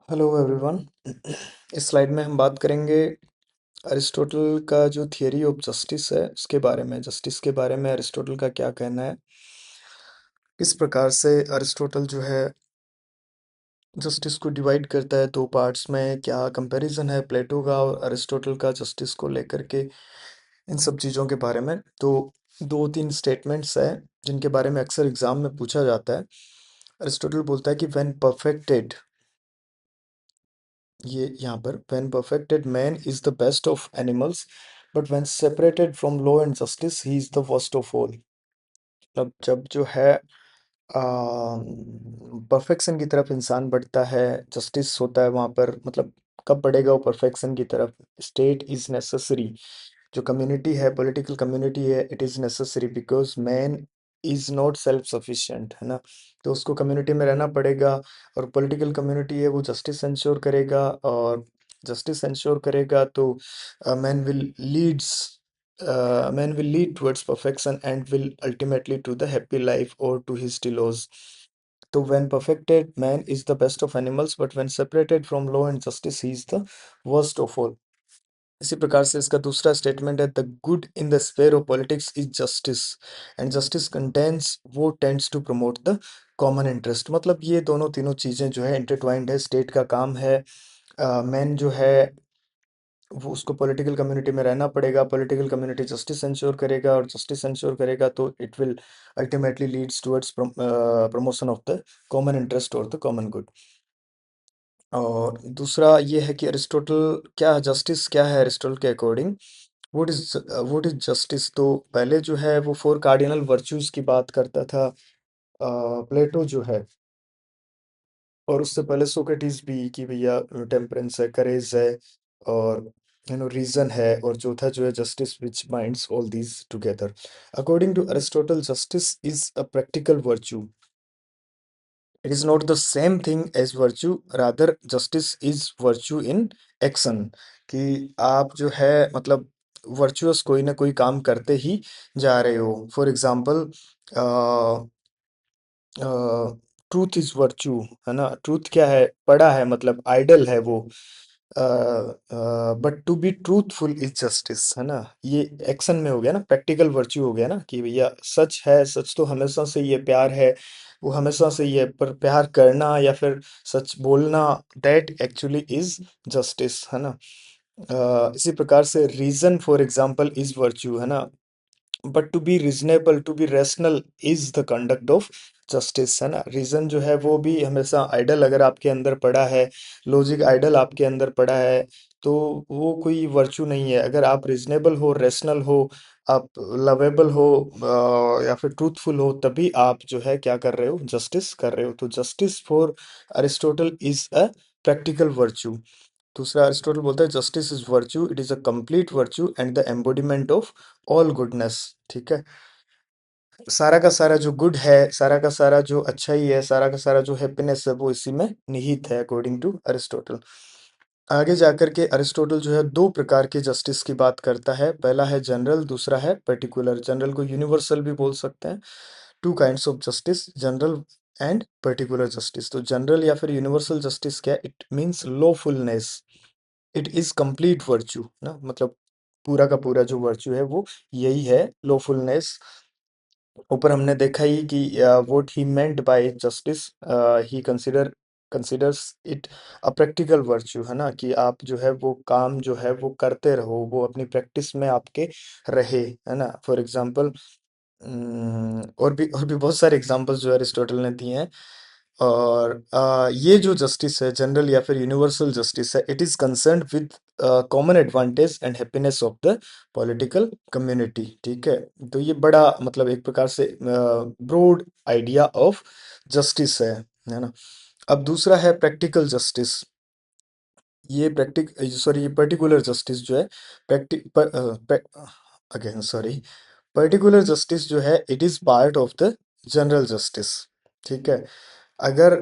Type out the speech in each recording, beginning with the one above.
Hello everyone. इस slide में हम बात करेंगे अरिस्टोटल का जो थियरी ऑफ जस्टिस है उसके बारे में। जस्टिस के बारे में अरिस्टोटल का क्या कहना है, किस प्रकार से अरिस्टोटल जो है जस्टिस को डिवाइड करता है दो पार्ट्स में, क्या कंपैरिजन है प्लेटो का और अरिस्टोटल का जस्टिस को लेकर के, इन सब चीज़ों के बारे में। तो दो तीन स्टेटमेंट्स हैं जिनके बारे में अक्सर एग्जाम में पूछा जाता है। अरिस्टोटल बोलता है कि व्हेन परफेक्टेड, ये यहाँ पर when perfected man is the best of animals but when separated from law and justice he is the worst of all। मतलब जब जो है परफेक्शन की तरफ इंसान बढ़ता है, जस्टिस होता है वहाँ पर, मतलब कब बढ़ेगा वो परफेक्शन की तरफ? स्टेट इज नेसेसरी, जो कम्युनिटी है, पॉलिटिकल कम्युनिटी है, it is necessary because man is not self sufficient, है ना। तो उसको कम्युनिटी में रहना पड़ेगा और पॉलिटिकल कम्युनिटी है वो जस्टिस इंश्योर करेगा, और जस्टिस इंश्योर करेगा तो man will leads man will lead towards perfection and will ultimately to the happy life और टू हिज टिलोज। तो when perfected man is the best of animals but when separated from law and justice he is the worst of all। इसी प्रकार से इसका दूसरा statement है, the good in the sphere of politics is justice and justice contains वो tends to promote the common interest. मतलब ये दोनों तीनों चीज़ें जो है इंटरट्वाइंड है। स्टेट का काम है, मैन जो है वो उसको पॉलिटिकल कम्युनिटी में रहना पड़ेगा, पॉलिटिकल कम्युनिटी जस्टिस इंश्योर करेगा और जस्टिस इंश्योर करेगा तो it will ultimately leads towards promotion of the common interest और द कॉमन गुड। और दूसरा ये है कि अरिस्टोटल क्या, जस्टिस क्या है अरिस्टोटल के अकॉर्डिंग, व्हाट इज जस्टिस। तो पहले जो है वो फोर कार्डिनल वर्च्यूज की बात करता था प्लेटो जो है, और उससे पहले सोक्रेटिस भी, कि भैया टेम्परेंस है, करेज है, और रीजन है, और चौथा जो है justice which binds all these together. According to Aristotle justice is a practical virtue, it is not the same thing as virtue, rather justice is virtue in action. कि आप जो है मतलब वर्चुअस कोई ना कोई काम करते ही जा रहे हो। For example, truth is virtue, है ना। ट्रूथ क्या है? पड़ा है, मतलब आइडल है वो। But to be truthful is justice, है ना। ये एक्शन में हो गया ना, प्रैक्टिकल वर्च्यू हो गया ना, कि भैया सच है, सच तो हमेशा से ये प्यार है, वो हमेशा से ये, पर प्यार करना या फिर सच बोलना, दैट एक्चुअली इज जस्टिस, है ना। इसी प्रकार से reason for example is virtue, है ना। But to be reasonable, to be rational is the conduct of justice, है ना। रीजन जो है वो भी हमेशा आइडल अगर आपके अंदर पड़ा है, लॉजिक आइडल आपके अंदर पड़ा है, तो वो कोई वर्चू नहीं है। अगर आप रीजनेबल हो, रैशनल हो, आप लवेबल हो, या फिर ट्रूथफुल हो, तभी आप जो है क्या कर रहे हो, जस्टिस कर रहे हो। तो justice for Aristotle is a practical virtue. दूसरा अरिस्टोटल बोलता है justice is virtue, it is a complete virtue and the embodiment of all goodness. ठीक है, सारा का सारा जो गुड है, सारा का सारा जो अच्छाई है, सारा का सारा जो हैप्पीनेस है, वो इसी में निहित है अकॉर्डिंग टू अरिस्टोटल। आगे जाकर के अरिस्टोटल जो है दो प्रकार के जस्टिस की बात करता है। पहला है जनरल, दूसरा है पर्टिकुलर। जनरल को यूनिवर्सल भी बोल सकते हैं। Two kinds of justice, general and particular justice. तो जनरल या फिर यूनिवर्सल जस्टिस क्या, it means lawfulness, it is complete virtue ना, मतलब पूरा का पूरा जो वर्च्यू है वो यही है, लॉफुलनेस। ऊपर हमने देखा ही कि what he meant by justice, he considers it a practical virtue, है ना। कि आप जो है वो काम जो है वो करते रहो, वो अपनी प्रैक्टिस में आपके रहे, है ना। फॉर एग्जांपल, और भी बहुत सारे एग्जांपल्स जो अरिस्टोटल ने दिए हैं। और ये जो जस्टिस है, जनरल या फिर यूनिवर्सल जस्टिस है, it is concerned with common advantage and happiness of the political community. ठीक है, तो ये बड़ा मतलब एक प्रकार से ब्रॉड आइडिया ऑफ जस्टिस है ना। अब दूसरा है प्रैक्टिकल जस्टिस। ये ये पर्टिकुलर जस्टिस जो है, प्रैक्टिक अगेन सॉरी, पर्टिकुलर जस्टिस जो है it is part of the general justice. ठीक है, अगर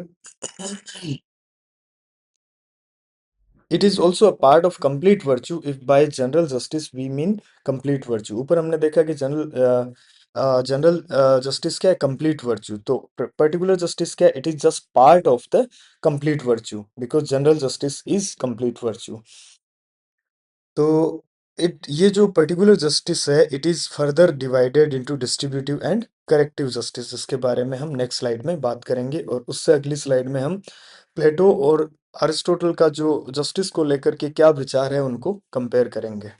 it is also a part of complete virtue if by general justice we mean complete virtue. ऊपर हमने देखा कि जनरल जनरल जस्टिस क्या है? Complete virtue. तो पर्टिकुलर जस्टिस क्या है? It is just part of the complete virtue, because general justice is complete virtue. तो इट ये जो पर्टिकुलर जस्टिस है, it is further divided into distributive and corrective justice, जिसके बारे में हम नेक्स्ट स्लाइड में बात करेंगे। और उससे अगली स्लाइड में हम प्लेटो और अरिस्टोटल का जो जस्टिस को लेकर के क्या विचार है उनको कंपेयर करेंगे।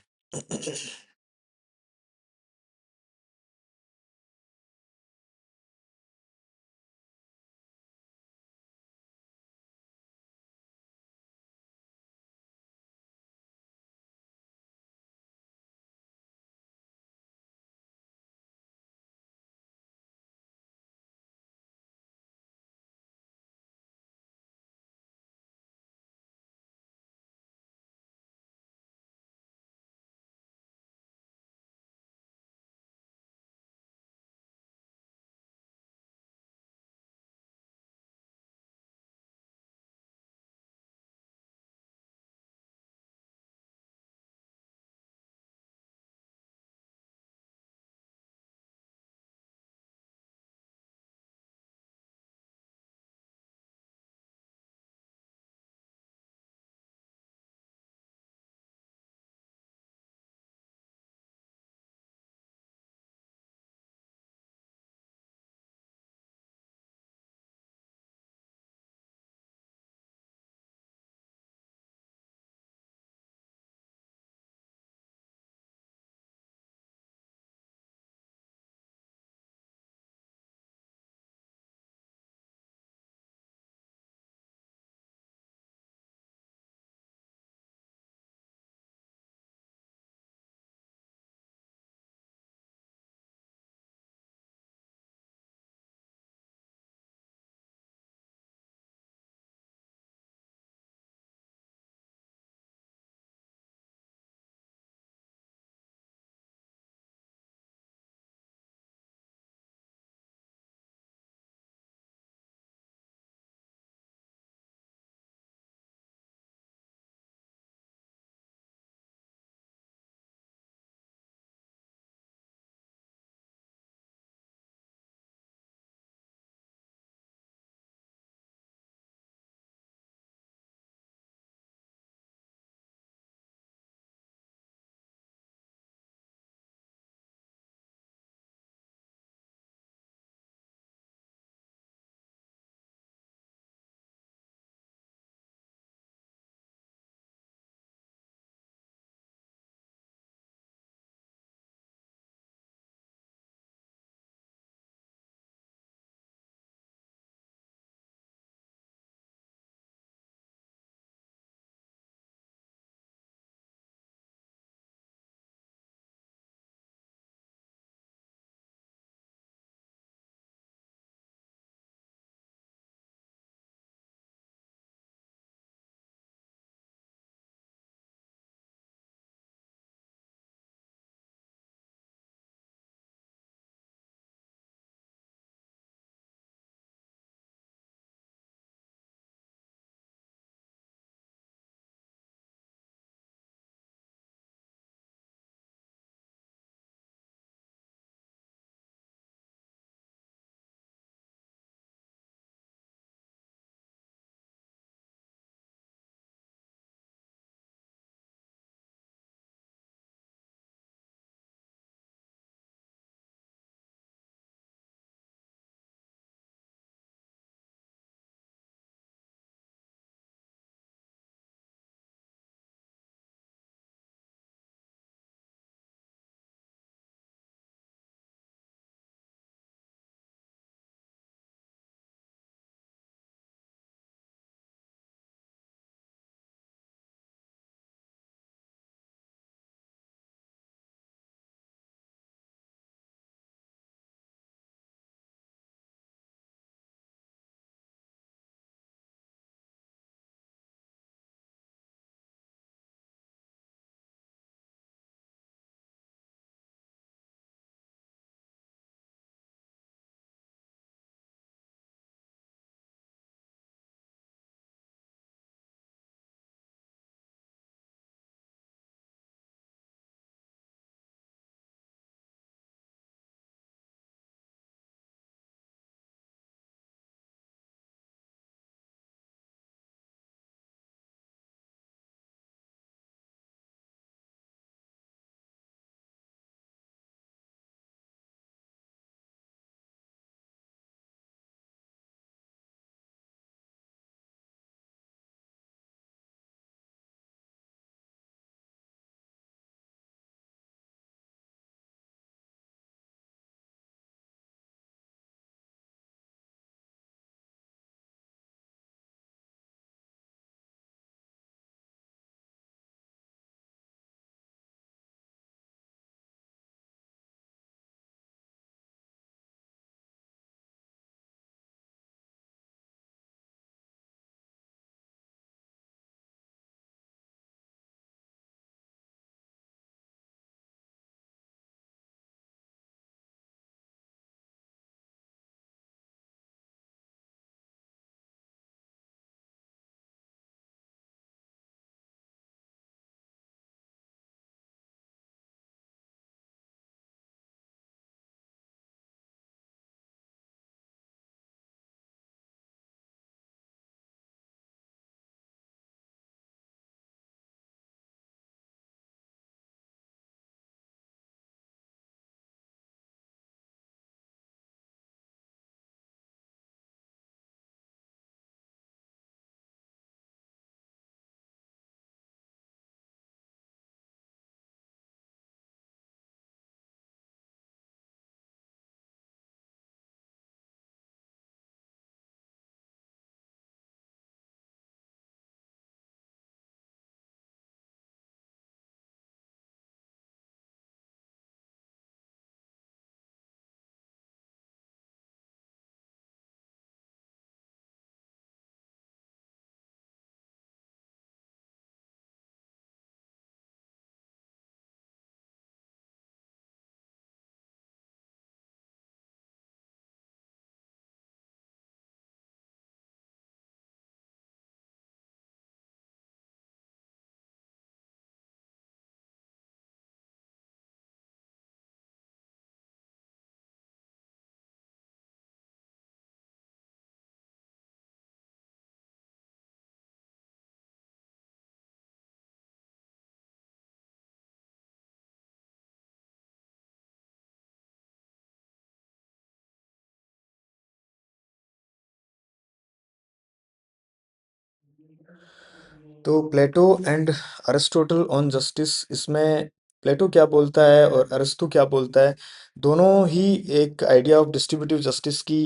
तो प्लेटो एंड अरिस्टोटल ऑन जस्टिस, इसमें प्लेटो क्या बोलता है और अरिस्टो क्या बोलता है, दोनों ही एक आइडिया ऑफ डिस्ट्रीब्यूटिव जस्टिस की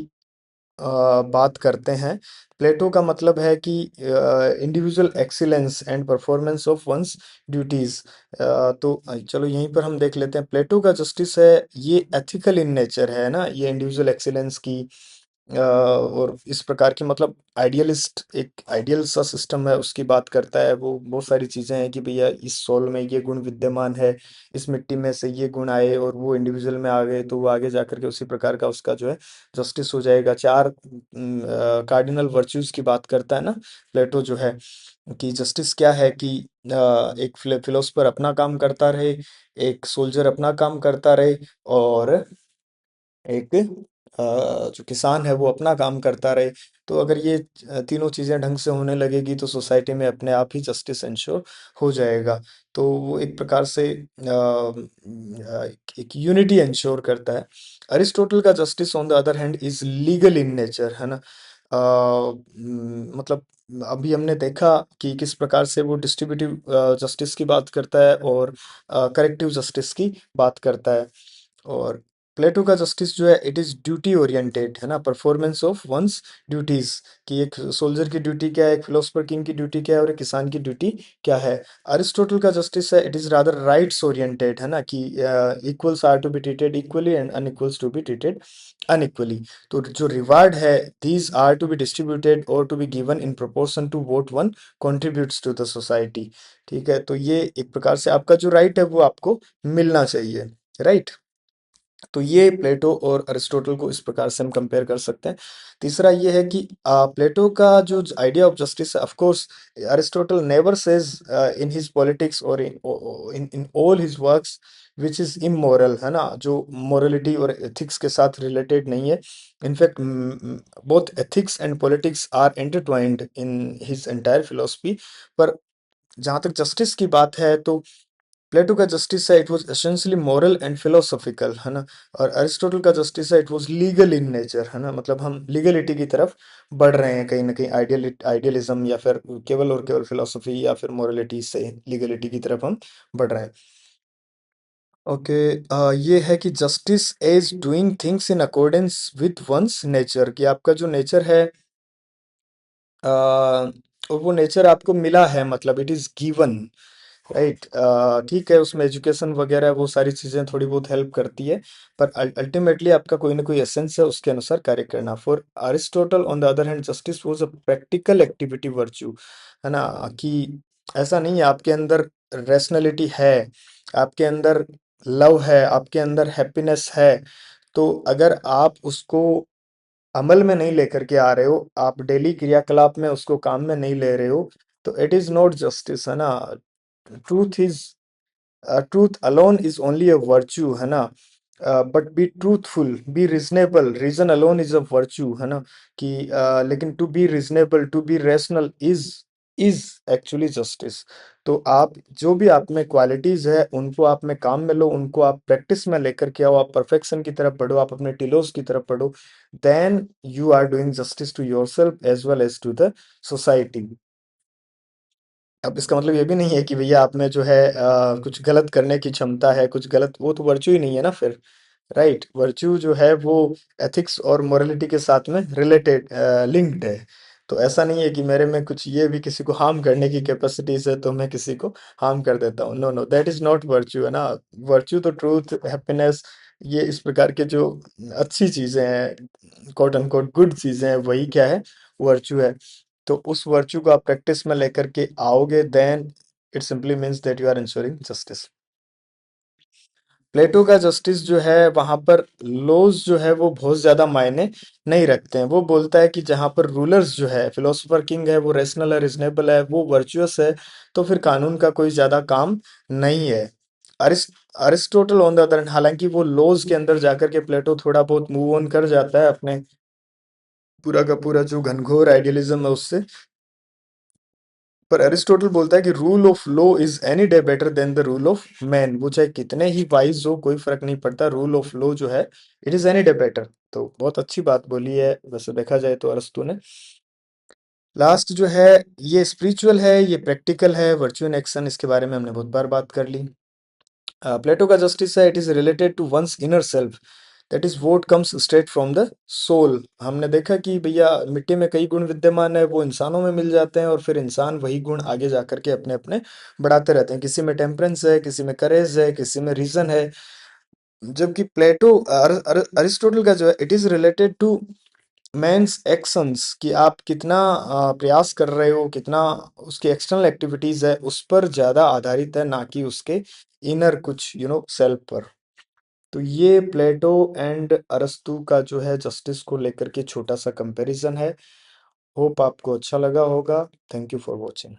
बात करते हैं। प्लेटो का मतलब है कि individual excellence and performance of one's duties. तो चलो यहीं पर हम देख लेते हैं। प्लेटो का जस्टिस है, ये एथिकल इन नेचर है ना, ये इंडिविजुअल एक्सीलेंस की और इस प्रकार की मतलब आइडियलिस्ट, एक आइडियल सा सिस्टम है उसकी बात करता है। वो बहुत सारी चीज़ें हैं कि भैया इस सोल में ये गुण विद्यमान है, इस मिट्टी में से ये गुण आए और वो इंडिविजुअल में आ गए तो वो आगे जाकर के उसी प्रकार का उसका जो है जस्टिस हो जाएगा। चार कार्डिनल वर्च्यूज की बात करता है ना प्लेटो जो है, कि जस्टिस क्या है कि एक फिलोसफर अपना काम करता रहे, एक सोल्जर अपना काम करता रहे, और एक जो किसान है वो अपना काम करता रहे। तो अगर ये तीनों चीजें ढंग से होने लगेगी तो सोसाइटी में अपने आप ही जस्टिस इंश्योर हो जाएगा। तो वो एक प्रकार से एक यूनिटी इंश्योर करता है। अरिस्टोटल का justice on the other hand is legal in nature, है ना। मतलब अभी हमने देखा कि किस प्रकार से वो डिस्ट्रीब्यूटिव जस्टिस की बात करता है और करेक्टिव जस्टिस की बात करता है। और प्लेटो का जस्टिस जो है इट इज ड्यूटी ओरिएंटेड, है ना, परफॉर्मेंस ऑफ वंस ड्यूटीज, कि एक सोल्जर की ड्यूटी क्या है, एक फिलोसफर किंग की ड्यूटी क्या है और एक किसान की ड्यूटी क्या है। अरिस्टोटल का जस्टिस है it is rather rights oriented, है ना, कि equals are to be treated equally and unequals to be treated unequally. तो जो रिवार्ड है these are to be distributed और to be given in proportion to what one contributes to the society. ठीक है, तो ये एक प्रकार से आपका जो राइट है वो आपको मिलना चाहिए, राइट। तो ये प्लेटो और अरिस्टोटल को इस प्रकार से हम कंपेयर कर सकते हैं। तीसरा ये है कि प्लेटो का जो आइडिया ऑफ जस्टिस है, of course Aristotle never says in his politics और in in all his works which is immoral, है ना, जो मोरलिटी और एथिक्स के साथ रिलेटेड नहीं है। In fact both ethics and politics are intertwined in his entire philosophy. पर जहाँ तक जस्टिस की बात है तो प्लेटो का जस्टिस है it was essentially moral and philosophical, है ना। और अरिस्टोटल का जस्टिस है it was legal in nature, है ना, मतलब हम लीगलिटी की तरफ बढ़ रहे हैं कहीं ना कहीं, आइडियलिज्म या फिर केवल और केवल फिलोसफी या फिर मोरलिटी से लीगलिटी की तरफ हम बढ़ रहे हैं। ओके, ये है कि justice is doing things in accordance with one's nature, कि आपका जो नेचर है और वो नेचर आपको मिला है, मतलब इट इज गिवन, राइट। ठीक है, उसमें एजुकेशन वगैरह वो सारी चीज़ें थोड़ी बहुत हेल्प करती है, पर अल्टीमेटली आपका कोई ना कोई एसेंस है उसके अनुसार कार्य करना। For Aristotle on the other hand justice was a practical activity virtue, है ना, कि ऐसा नहीं है आपके अंदर रैशनैलिटी है, आपके अंदर लव है, आपके अंदर हैप्पीनेस है, तो अगर आप उसको अमल में नहीं लेकर के आ रहे हो, आप डेली क्रियाकलाप में उसको काम में नहीं ले रहे हो, तो इट इज नॉट जस्टिस, है ना। Truth is truth alone is only a virtue, है ना। But be truthful, be reasonable, reason alone is a virtue, है ना, कि लेकिन to be reasonable, to be rational is actually justice. तो आप जो भी आप में क्वालिटीज है उनको आप में काम में लो, उनको आप प्रैक्टिस में लेकर के आओ, आप परफेक्शन की तरफ बढ़ो, आप अपने टिलोस की तरफ बढ़ो, then you are doing justice to yourself as well as to the society. अब इसका मतलब ये भी नहीं है कि भैया आप में जो है कुछ गलत करने की क्षमता है, कुछ गलत, वो तो वर्च्यू ही नहीं है ना फिर, राइट। वर्च्यू जो है वो एथिक्स और मोरालिटी के साथ में रिलेटेड लिंक्ड है। तो ऐसा नहीं है कि मेरे में कुछ ये भी किसी को हार्म करने की कैपेसिटीज है तो मैं किसी को हार्म कर देता हूँ, no no, that is not virtue, है ना। वर्च्यू तो ट्रूथ, हैप्पीनेस, ये इस प्रकार के जो अच्छी चीजें हैं, कोट अनकोट गुड चीजें हैं, वही क्या है, वर्च्यू है। तो उस वर्च्यू को आप प्रैक्टिस में लेकर के आओगे, then it simply means that you are ensuring justice. Plato का जस्टिस जो है वहां पर लॉज जो है वो बहुत ज्यादा मायने नहीं रखते हैं। वो बोलता है कि जहां पर रूलर्स जो है, फिलोसोफर किंग है, वो रेशनल है, रिजनेबल है, वो वर्चुअस है, तो फिर कानून का कोई ज्यादा काम नहीं है। अरिस्ट अरिस्टोटल ऑन द अदर, हालांकि वो लॉज के अंदर जाकर के प्लेटो थोड़ा बहुत मूव ऑन कर जाता है अपने पूरा का पूरा जो घनघोर आइडियलिज्म है उससे, पर अरिस्टोटल बोलता है कि rule of law is any day better than the rule of man. वो चाहे कितने ही वाइज हो कोई फर्क नहीं पड़ता, रूल ऑफ लॉ जो है it is any day better. तो बहुत अच्छी बात बोली है वैसे देखा जाए तो अरस्तु ने। लास्ट जो है, ये स्पिरिचुअल है, ये प्रैक्टिकल है, वर्च्यू इन एक्शन, इसके बारे में हमने बहुत बार बात कर ली। प्लेटो का जस्टिस है, it is related to one's inner self, that is what comes straight from the soul. हमने देखा कि भैया मिट्टी में कई गुण विद्यमान है, वो इंसानों में मिल जाते हैं, और फिर इंसान वही गुण आगे जा करके अपने अपने बढ़ाते रहते हैं। किसी में टेम्परेंस है, किसी में करेज है, किसी में रीजन है। जबकि अरिस्टोटल का जो है, it is related to man's actions, कि आप कितना प्रयास कर रहे हो, कितना उसकी एक्सटर्नल एक्टिविटीज है, उस पर ज्यादा आधारित है, ना कि उसके इनर कुछ सेल्फ पर। तो ये प्लेटो एंड अरस्तु का जो है जस्टिस को लेकर के छोटा सा कंपैरिजन है। होप आपको अच्छा लगा होगा। Thank you for watching.